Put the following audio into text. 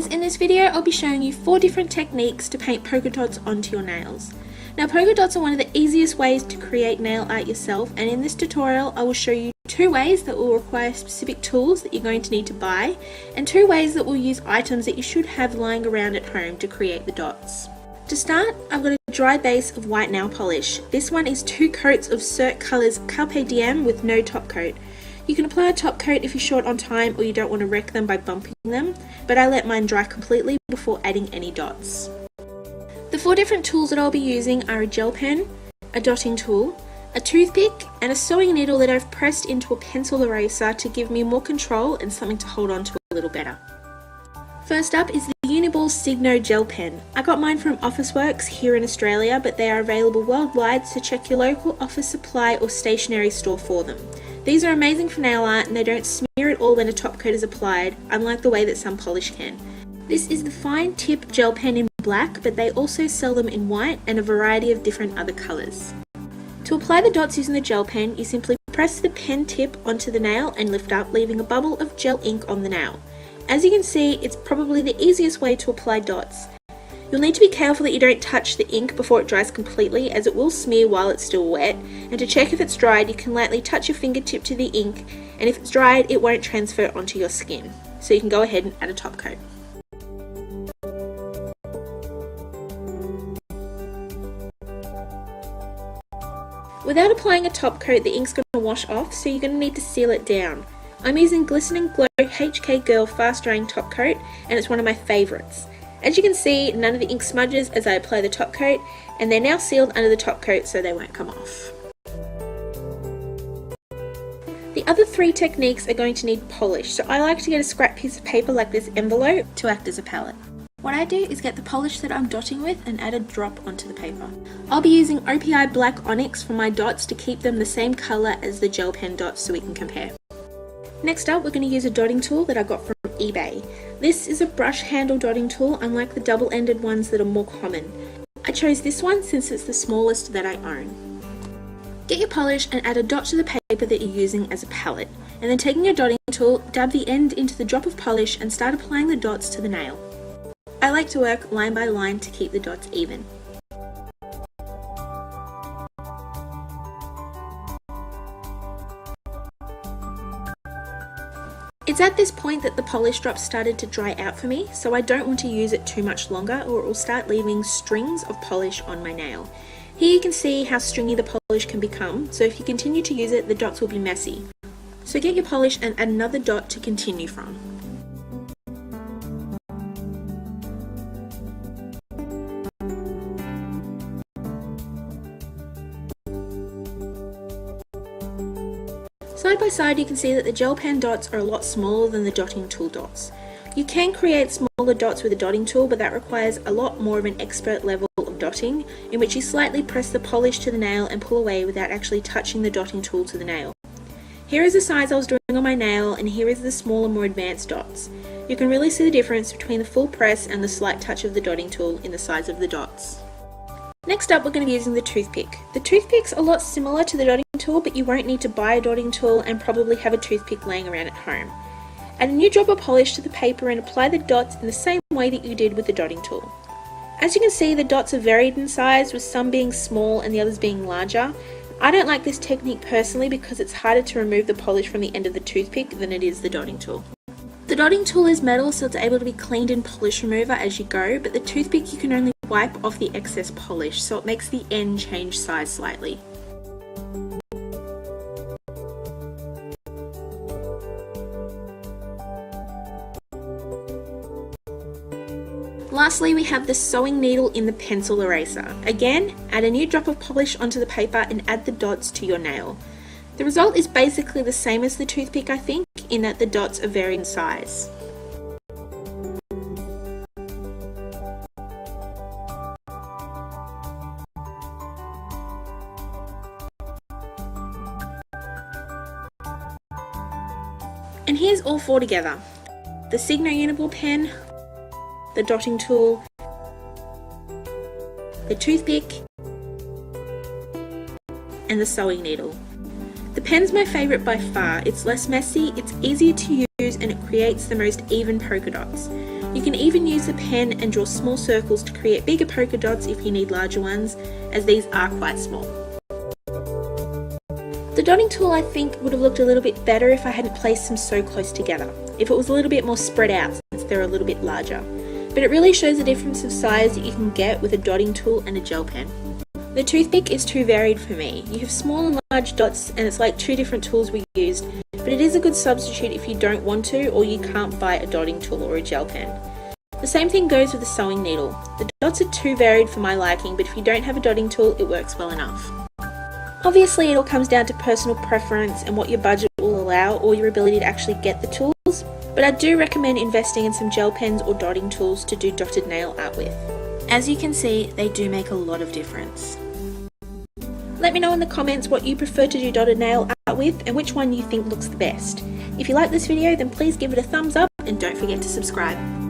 guys, in this video I'll be showing you 4 different techniques to paint polka dots onto your nails. Now polka dots are one of the easiest ways to create nail art yourself, and in this tutorial I will show you 2 ways that will require specific tools that you're going to need to buy, and 2 ways that will use items that you should have lying around at home to create the dots. To start, I've got a dry base of white nail polish. This one is 2 coats of Cert Colors Carpe Diem with no top coat. You can apply a top coat if you're short on time or you don't want to wreck them by bumping them, but I let mine dry completely before adding any dots. The 4 different tools that I'll be using are a gel pen, a dotting tool, a toothpick, and a sewing needle that I've pressed into a pencil eraser to give me more control and something to hold on to a little better. First up is the Uniball Signo gel pen. I got mine from Officeworks here in Australia, but they are available worldwide, so check your local office supply or stationery store for them. These are amazing for nail art and they don't smear at all when a top coat is applied, unlike the way that some polish can. This is the fine tip gel pen in black, but they also sell them in white and a variety of different other colours. To apply the dots using the gel pen, you simply press the pen tip onto the nail and lift up, leaving a bubble of gel ink on the nail. As you can see, it's probably the easiest way to apply dots. You'll need to be careful that you don't touch the ink before it dries completely, as it will smear while it's still wet, and to check if it's dried you can lightly touch your fingertip to the ink, and if it's dried it won't transfer onto your skin. So you can go ahead and add a top coat. Without applying a top coat, the ink's going to wash off, so you're going to need to seal it down. I'm using Glistening Glow HK Girl Fast Drying Top Coat, and it's one of my favourites. As you can see, none of the ink smudges as I apply the top coat, and they're now sealed under the top coat so they won't come off. The other 3 techniques are going to need polish, so I like to get a scrap piece of paper like this envelope to act as a palette. What I do is get the polish that I'm dotting with and add a drop onto the paper. I'll be using OPI Black Onyx for my dots to keep them the same colour as the gel pen dots so we can compare. Next up, we're going to use a dotting tool that I got from eBay. This is a brush handle dotting tool, unlike the double-ended ones that are more common. I chose this one since it's the smallest that I own. Get your polish and add a dot to the paper that you're using as a palette, and then taking your dotting tool, dab the end into the drop of polish and start applying the dots to the nail. I like to work line by line to keep the dots even. It's at this point that the polish drop started to dry out for me, so I don't want to use it too much longer or it will start leaving strings of polish on my nail. Here you can see how stringy the polish can become, so if you continue to use it the dots will be messy. So get your polish and add another dot to continue from. Side by side you can see that the gel pen dots are a lot smaller than the dotting tool dots. You can create smaller dots with a dotting tool, but that requires a lot more of an expert level of dotting, in which you slightly press the polish to the nail and pull away without actually touching the dotting tool to the nail. Here is the size I was doing on my nail, and here is the smaller, more advanced dots. You can really see the difference between the full press and the slight touch of the dotting tool in the size of the dots. Next up, we're going to be using the toothpick. The toothpick's a lot similar to the dotting tool, but you won't need to buy a dotting tool and probably have a toothpick laying around at home. Add a new drop of polish to the paper and apply the dots in the same way that you did with the dotting tool. As you can see, the dots are varied in size, with some being small and the others being larger. I don't like this technique personally because it's harder to remove the polish from the end of the toothpick than it is the dotting tool. The dotting tool is metal, so it's able to be cleaned in polish remover as you go, but the toothpick you can only wipe off the excess polish, so it makes the end change size slightly. Lastly, we have the sewing needle in the pencil eraser. Again, add a new drop of polish onto the paper and add the dots to your nail. The result is basically the same as the toothpick, I think, in that the dots are varying size. And here's all 4 together: the Signo Uniball pen, the dotting tool, the toothpick, and the sewing needle. The pen's my favourite by far. It's less messy, it's easier to use, and it creates the most even polka dots. You can even use a pen and draw small circles to create bigger polka dots if you need larger ones, as these are quite small. The dotting tool I think would have looked a little bit better if I hadn't placed them so close together, if it was a little bit more spread out since they're a little bit larger. But it really shows the difference of size that you can get with a dotting tool and a gel pen. The toothpick is too varied for me. You have small and large dots and it's like two different tools we used, but it is a good substitute if you don't want to or you can't buy a dotting tool or a gel pen. The same thing goes with the sewing needle. The dots are too varied for my liking, but if you don't have a dotting tool, it works well enough. Obviously it all comes down to personal preference and what your budget will allow or your ability to actually get the tools, but I do recommend investing in some gel pens or dotting tools to do dotted nail art with. As you can see, they do make a lot of difference. Let me know in the comments what you prefer to do dotted nail art with and which one you think looks the best. If you like this video, then please give it a thumbs up and don't forget to subscribe.